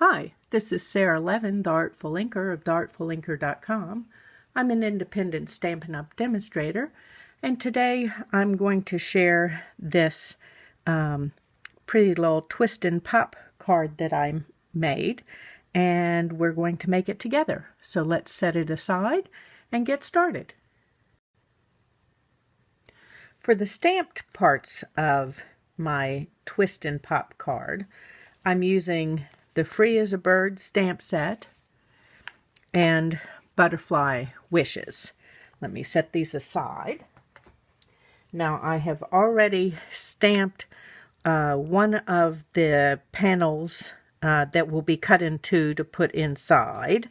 Hi, this is Sara Levin, the Artful Inker of theartfulinker.com. I'm an independent Stampin' Up! Demonstrator, and today I'm going to share this pretty little twist and pop card that I made, and we're going to make it together. So let's set it aside and get started. For the stamped parts of my twist and pop card, I'm using the Free as a Bird stamp set and Butterfly Wishes. Let me set these aside. Now I have already stamped one of the panels that will be cut in two to put inside,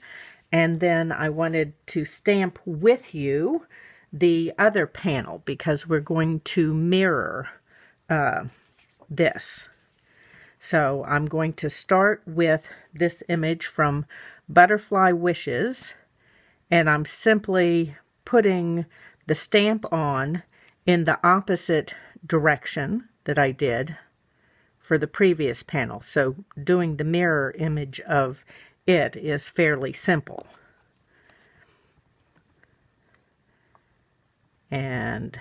and then I wanted to stamp with you the other panel because we're going to mirror this. So I'm going to start with this image from Butterfly Wishes, and I'm simply putting the stamp on in the opposite direction that I did for the previous panel. So doing the mirror image of it is fairly simple. And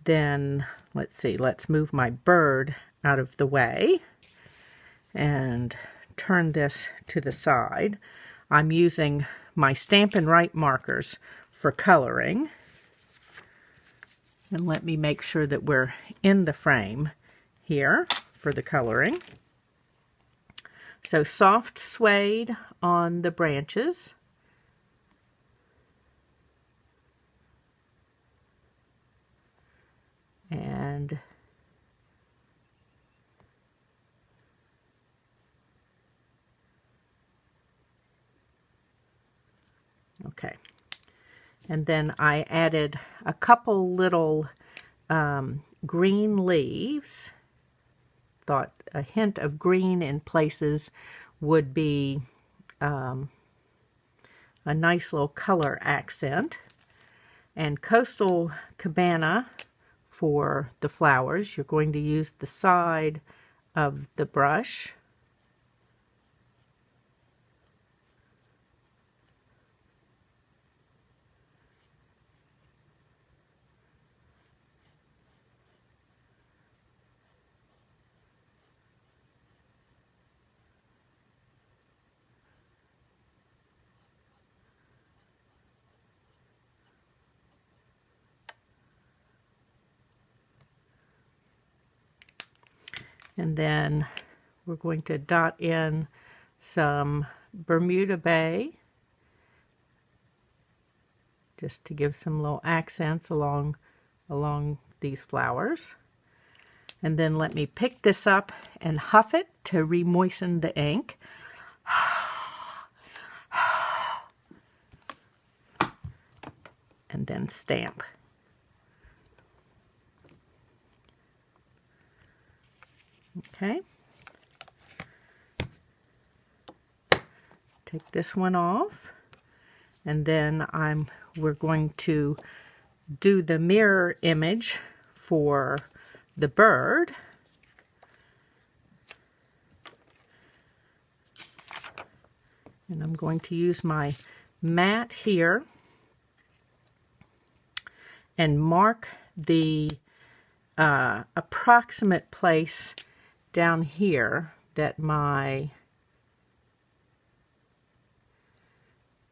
then, let's see, let's move my bird out of the way and turn this to the side. I'm using my Stampin' Right markers for coloring. And let me make sure that we're in the frame here for the coloring. So soft suede on the branches. And okay, and then I added a couple little green leaves. Thought a hint of green in places would be a nice little color accent. And Coastal Cabana for the flowers. You're going to use the side of the brush. And then we're going to dot in some Bermuda Bay, just to give some little accents along these flowers. And then let me pick this up and huff it to re-moisten the ink. And then stamp. Okay. Take this one off, and then we're going to do the mirror image for the bird. And I'm going to use my mat here and mark the approximate place down here that my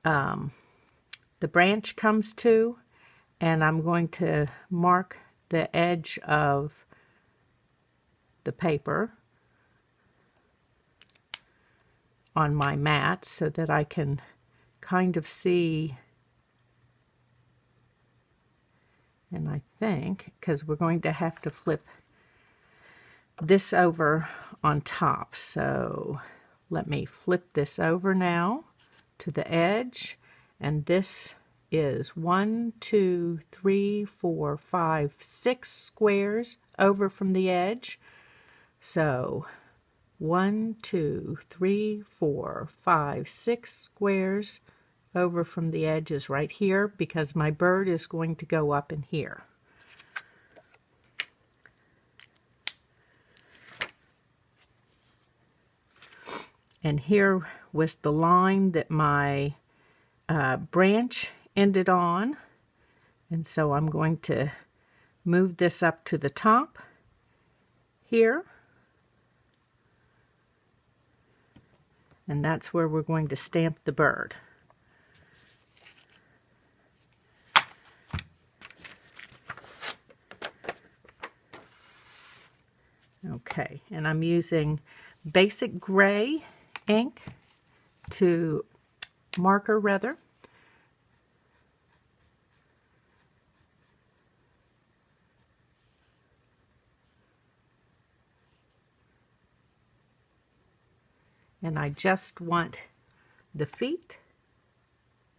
the branch comes to, and I'm going to mark the edge of the paper on my mat so that I can kind of see. And I think, because we're going to have to flip this over on top, so let me flip this over now to the edge, and this is 1, 2, 3, 4, 5, 6 squares over from the edge. So 1, 2, 3, 4, 5, 6 squares over from the edge is right here, because my bird is going to go up in here. And here was the line that my branch ended on. And so I'm going to move this up to the top here. And that's where we're going to stamp the bird. Okay, and I'm using basic gray ink to marker rather. And I just want the feet,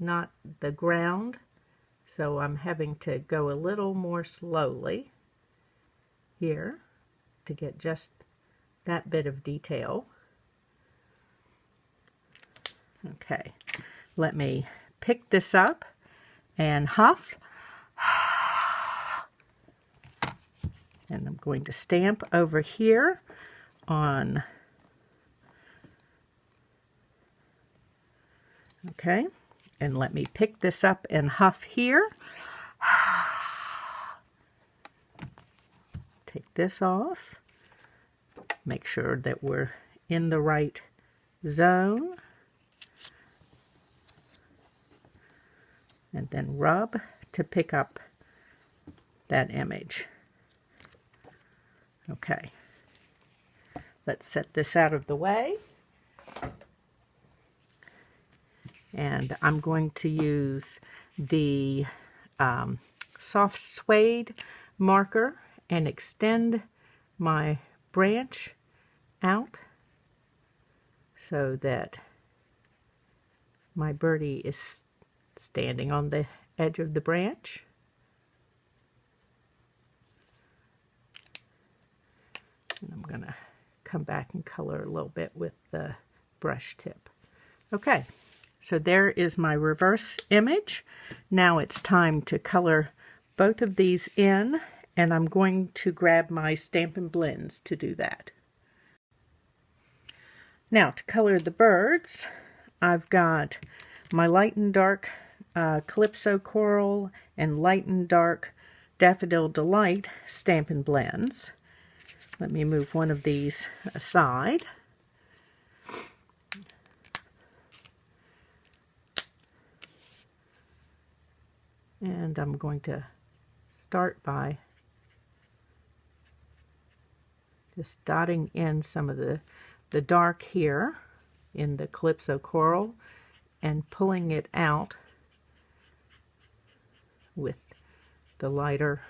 not the ground. So I'm having to go a little more slowly here to get just that bit of detail. Okay, let me pick this up and huff. And I'm going to stamp over here on, okay, and let me pick this up and huff here. Take this off. Make sure that we're in the right zone. And then rub to pick up that image. Okay. Let's set this out of the way. And I'm going to use the soft suede marker and extend my branch out so that my birdie is standing on the edge of the branch. And I'm going to come back and color a little bit with the brush tip. Okay, so there is my reverse image. Now it's time to color both of these in, and I'm going to grab my Stampin' Blends to do that. Now to color the birds, I've got my light and dark Calypso Coral and light and dark Daffodil Delight Stampin' Blends. Let me move one of these aside. And I'm going to start by just dotting in some of the dark here in the Calypso Coral and pulling it out with the lighter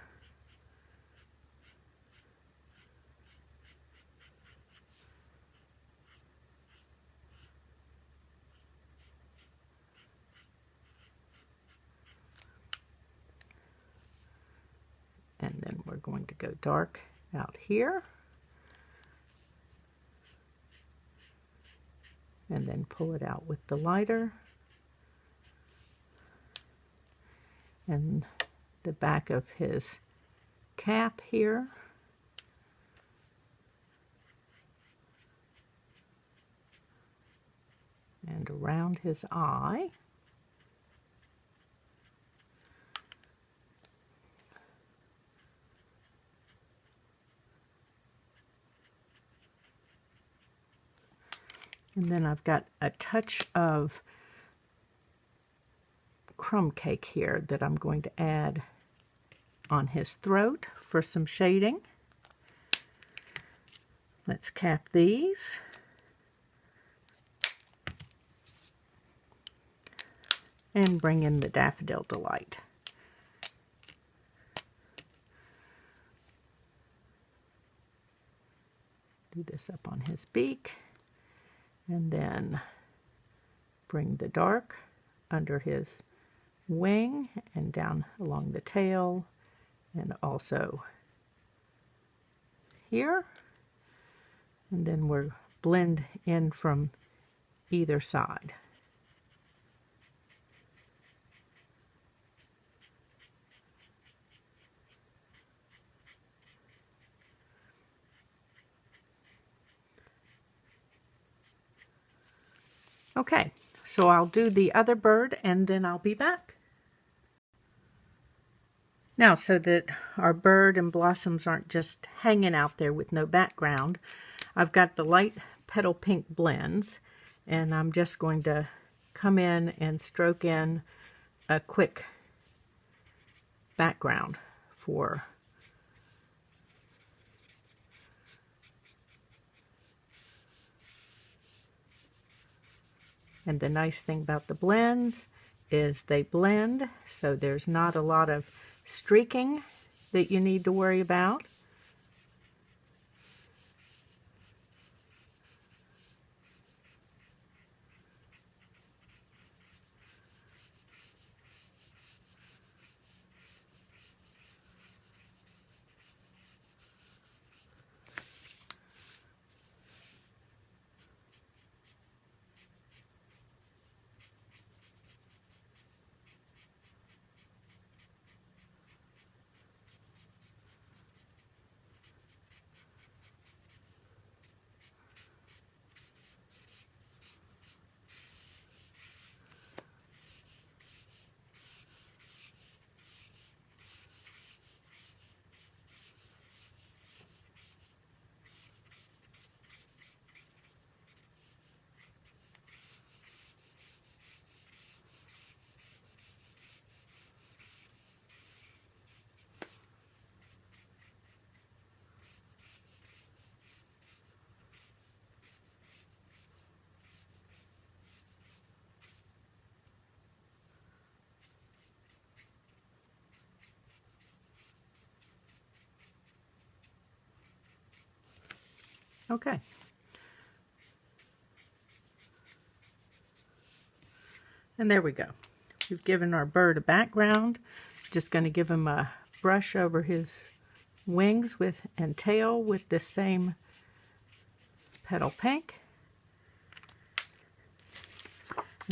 and then we're going to go dark out here and then pull it out with the lighter. And the back of his cap here. And around his eye. And then I've got a touch of crumb cake here that I'm going to add on his throat for some shading. Let's cap these. And bring in the Daffodil Delight. Do this up on his beak. And then bring the dark under his wing and down along the tail and also here. And then we'll blend in from either side. Okay, so I'll do the other bird and then I'll be back. Now, so that our bird and blossoms aren't just hanging out there with no background, I've got the light petal pink blends, and I'm just going to come in and stroke in a quick background for and the nice thing about the blends is they blend, so there's not a lot of streaking that you need to worry about. Okay. And there we go. We've given our bird a background. Just going to give him a brush over his wings and tail with this same petal pink.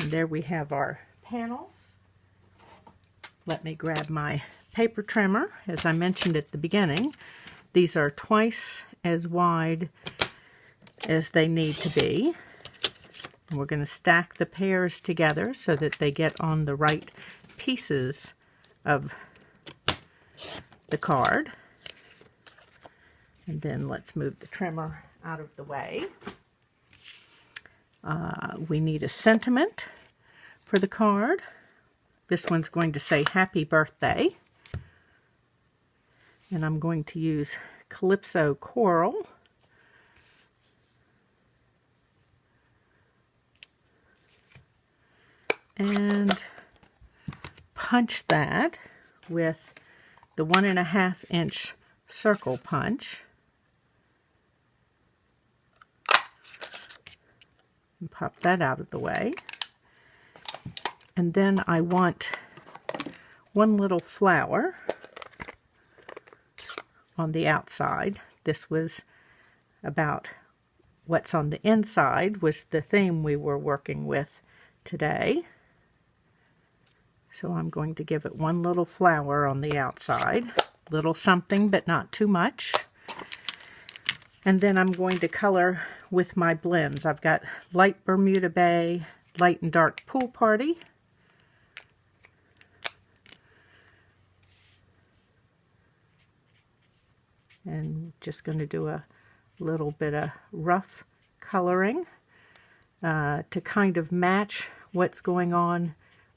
And there we have our panels. Let me grab my paper trimmer. As I mentioned at the beginning, these are twice as wide as they need to be. And we're going to stack the pairs together so that they get on the right pieces of the card. And then let's move the trimmer out of the way. We need a sentiment for the card. This one's going to say Happy Birthday. And I'm going to use Calypso Coral. And punch that with the 1.5 inch circle punch. And pop that out of the way. And then I want one little flower on the outside. This was about what's on the inside was the theme we were working with today. So I'm going to give it one little flower on the outside. Little something, but not too much. And then I'm going to color with my blends. I've got light Bermuda Bay, light and dark Pool Party. And just going to do a little bit of rough coloring to kind of match what's going on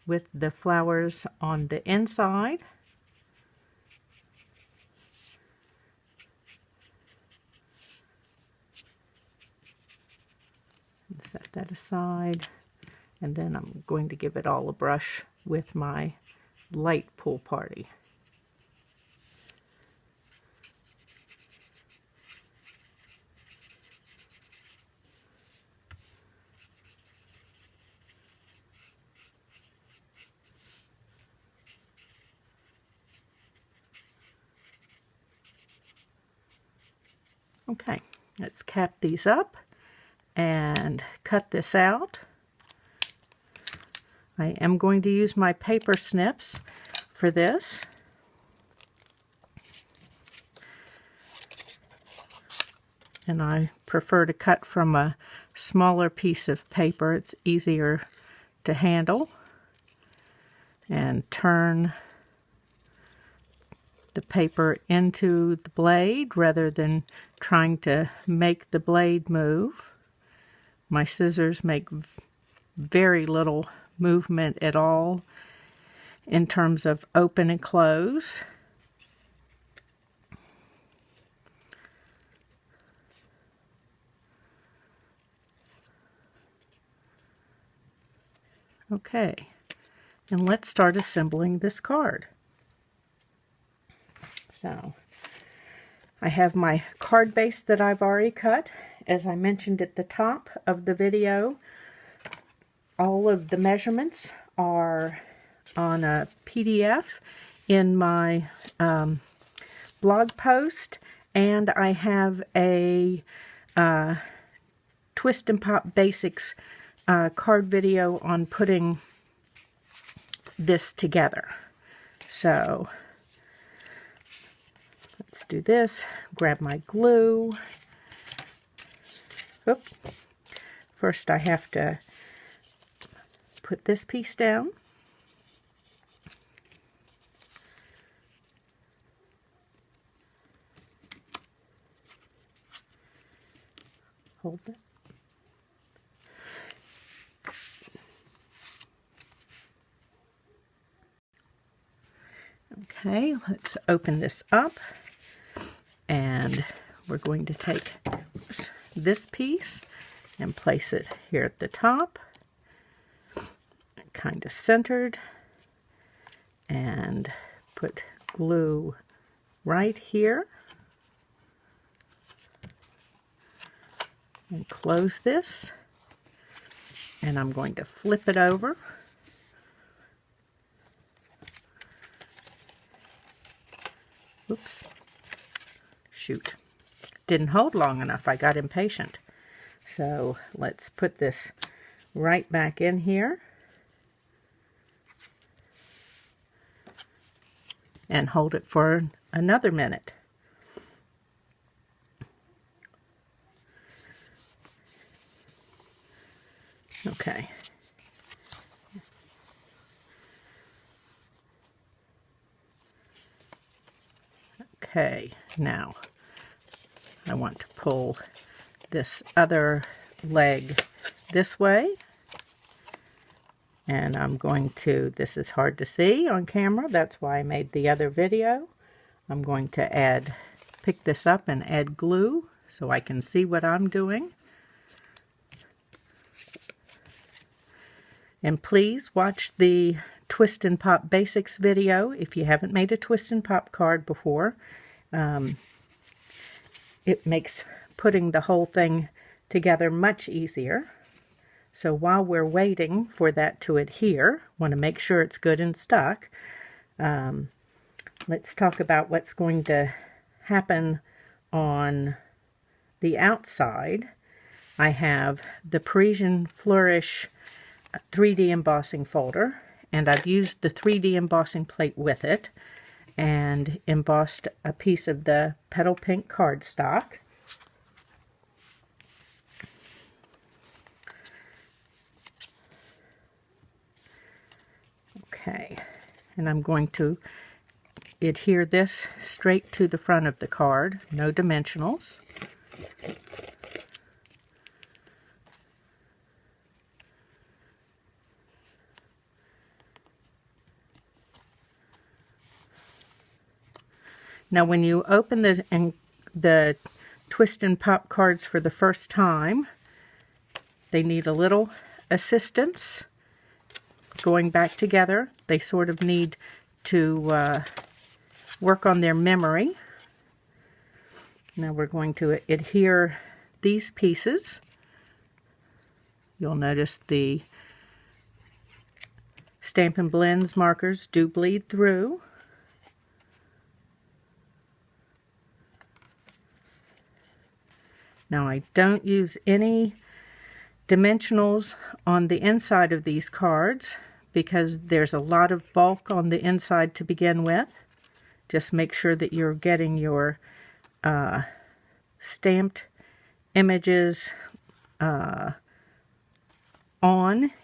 with the flowers on the inside. Set that aside, and then I'm going to give it all a brush with my light Pool Party. Okay, let's cap these up and cut this out. I am going to use my paper snips for this. And I prefer to cut from a smaller piece of paper, it's easier to handle, and turn the paper into the blade rather than trying to make the blade move. My scissors make very little movement at all in terms of open and close. Okay, and let's start assembling this card. So, I have my card base that I've already cut. As I mentioned at the top of the video, all of the measurements are on a PDF in my blog post, and I have a Twist and Pop Basics card video on putting this together. So let's do this. Grab my glue. Oop. First I have to put this piece down. Hold that. Okay, let's open this up, and we're going to take this piece and place it here at the top, kind of centered, and put glue right here, and close this, and I'm going to flip it over. Oops, shoot, didn't hold long enough. I got impatient. So let's put this right back in here and hold it for another minute. Okay. Okay, now I want to pull this other leg this way, and I'm going to, this is hard to see on camera, that's why I made the other video. I'm going to pick this up and add glue so I can see what I'm doing. And please watch the Twist and Pop Basics video if you haven't made a Twist and Pop card before. It makes putting the whole thing together much easier. So while we're waiting for that to adhere, want to make sure it's good and stuck, let's talk about what's going to happen on the outside. I have the Parisian Flourish 3D embossing folder, and I've used the 3D embossing plate with it and embossed a piece of the petal pink cardstock. Okay, and I'm going to adhere this straight to the front of the card, no dimensionals. Now when you open the Twist and Pop cards for the first time, they need a little assistance going back together. They sort of need to work on their memory. Now we're going to adhere these pieces. You'll notice the Stampin' Blends markers do bleed through. Now I don't use any dimensionals on the inside of these cards because there's a lot of bulk on the inside to begin with. Just make sure that you're getting your stamped images on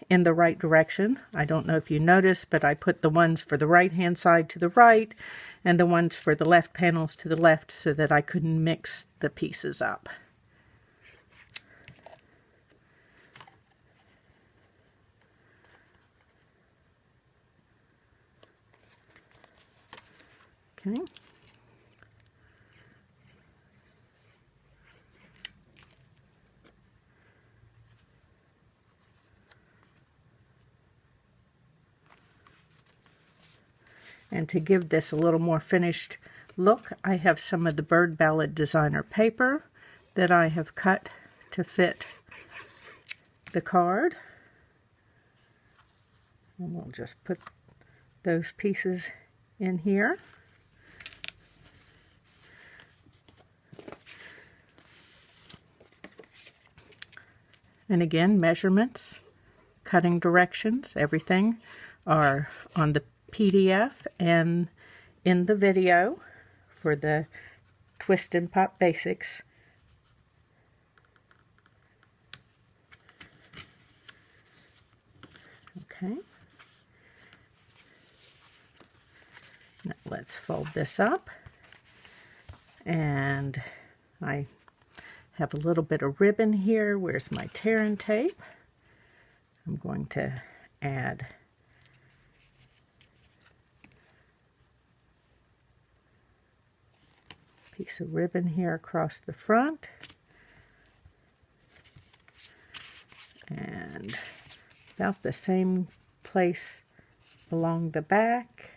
in the right direction. I don't know if you noticed, but I put the ones for the right hand side to the right and the ones for the left panels to the left so that I couldn't mix the pieces up. Okay. And to give this a little more finished look, I have some of the Bird Ballad designer paper that I have cut to fit the card. And we'll just put those pieces in here. And again, measurements, cutting directions, everything are on the PDF and in the video for the Twist and Pop Basics. Okay. Now let's fold this up. And I have a little bit of ribbon here. Where's my tear and tape? I'm going to add a piece of ribbon here across the front. And about the same place along the back.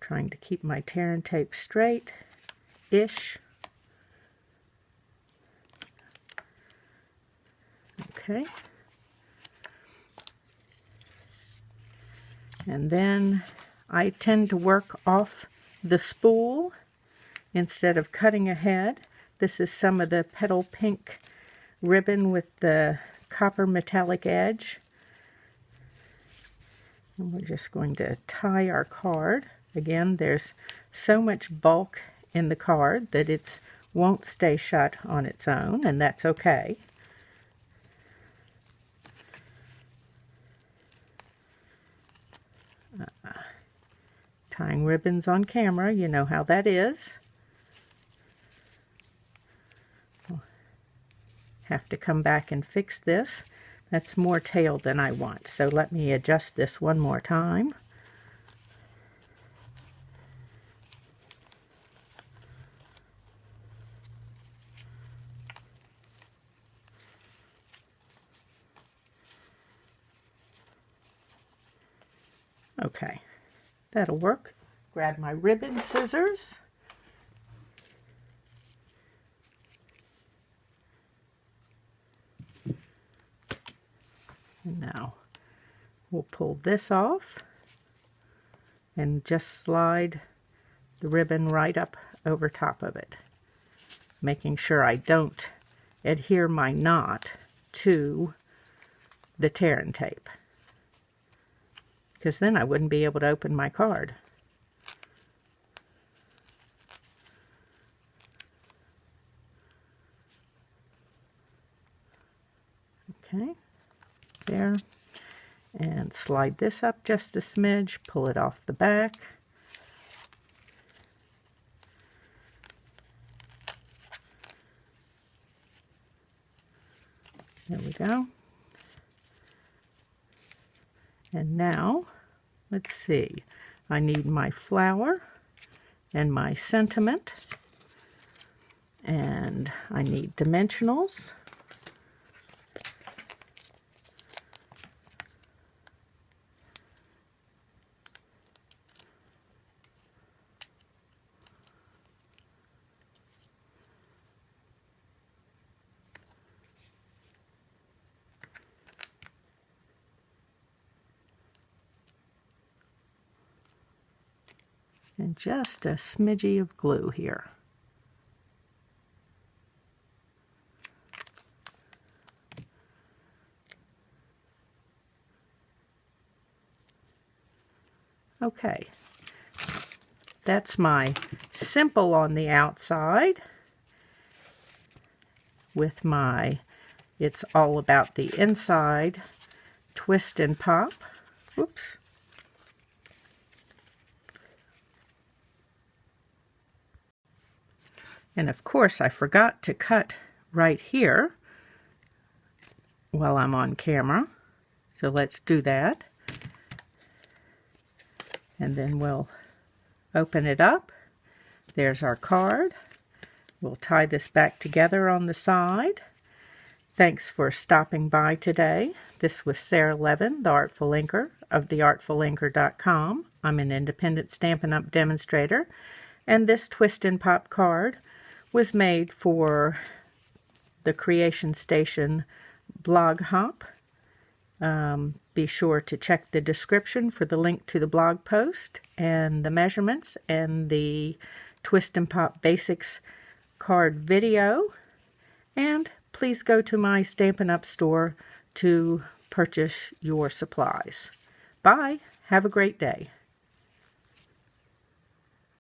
Trying to keep my tear and tape straight-ish. Okay. And then I tend to work off the spool instead of cutting ahead. This is some of the petal pink ribbon with the copper metallic edge. And we're just going to tie our card. Again, there's so much bulk in the card that it won't stay shut on its own, and that's okay. Tying ribbons on camera, you know how that is. I'll have to come back and fix this. That's more tail than I want, so let me adjust this one more time. Okay, that'll work. Grab my ribbon scissors. And now we'll pull this off and just slide the ribbon right up over top of it, making sure I don't adhere my knot to the tear and tape, because then I wouldn't be able to open my card. Okay, there. And slide this up just a smidge, pull it off the back. There we go. And now, let's see, I need my flower and my sentiment, and I need dimensionals. And just a smidgy of glue here. Okay, that's my simple on the outside. with my It's All About the Inside Twist and Pop. Oops. And of course, I forgot to cut right here while I'm on camera. So let's do that. And then we'll open it up. There's our card. We'll tie this back together on the side. Thanks for stopping by today. This was Sara Levin, the Artful Inker of theartfulinker.com. I'm an independent Stampin' Up! Demonstrator, and this Twist and Pop card was made for the Creation Station blog hop. Be sure to check the description for the link to the blog post and the measurements and the Twist and Pop Basics card video. And please go to my Stampin' Up! Store to purchase your supplies. Bye. Have a great day.